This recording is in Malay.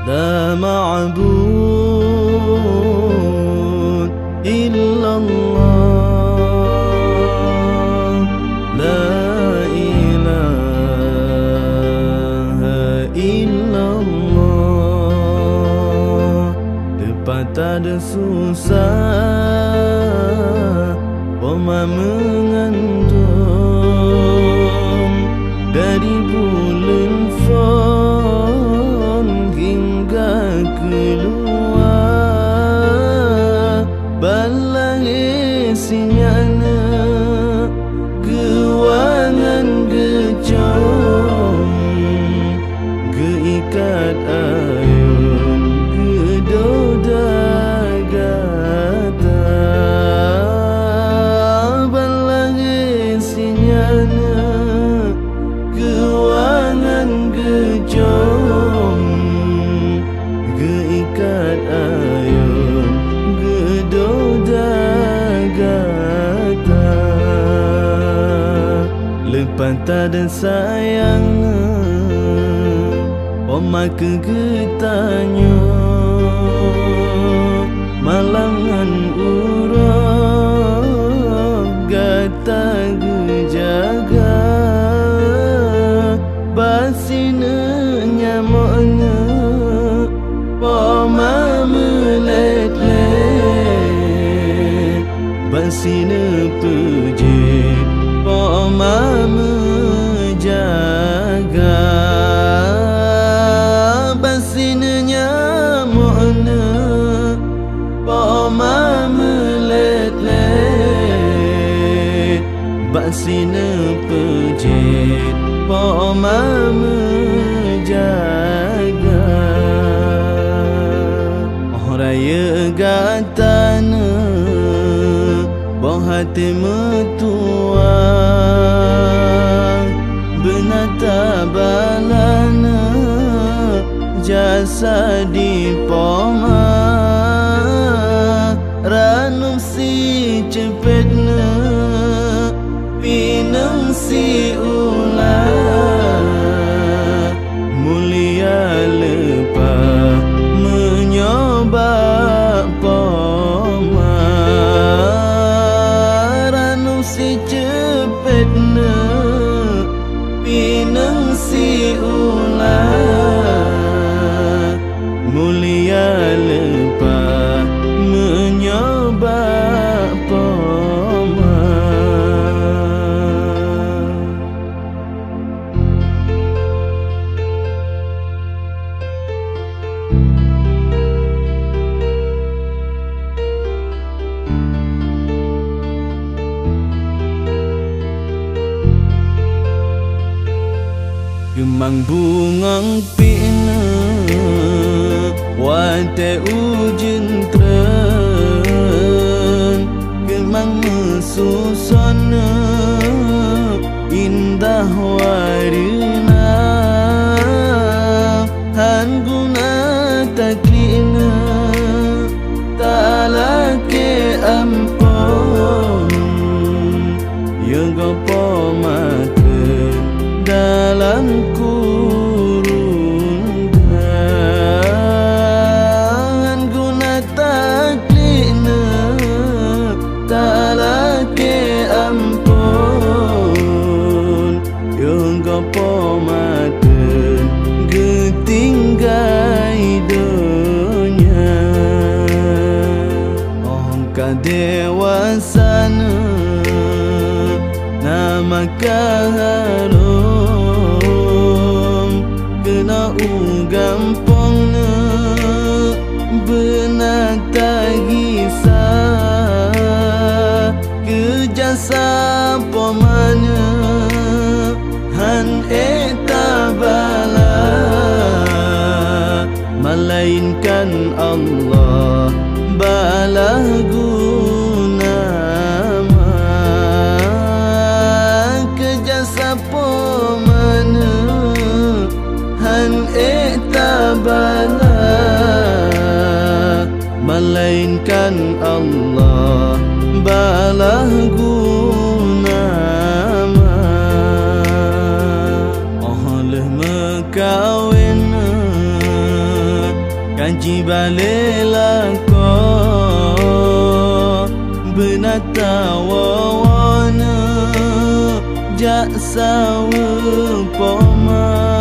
لا معبود إلا الله لا إله إلا الله. Lepas tak ada susah Oma mengandung dari bulan Fon hingga keluar balang isinya kewangan gecom geikat ayun gedoda gata balang isinya kewangan gecom geikat ayun gedoda gata. Lepas tak ada sayang Oma kegetanya malangan urang gata gejaga basina nyamoknya Oma melet-let basina puji Oma menjaga basina nyamoknya Oma melet-let basina pejit Oma menjaga. Oh raya gatana Bong hati metua benata balana jasa di poma ranum si cepetna pinang si ulah mulia lepas menyoba poma ranum si cepetna pinang si ulah mulia lepas menyoba poma. Gemang bungang pina wate ujin tren gemang mesusana indah warna han guna taklina talake ampun yang gopo makan dalam kurung dan guna taklina talake ampun yang gopo maten getinggai dunia. Ongka dewasana nama kaharum kena ugampongna benata gisah kejasa pomanya han eta bala melainkan Allah balah guna kejasa pomana han eta bala melainkan Allah balah guna. Oh leh mekawin kanji balela ko benata wawana jak sawu poma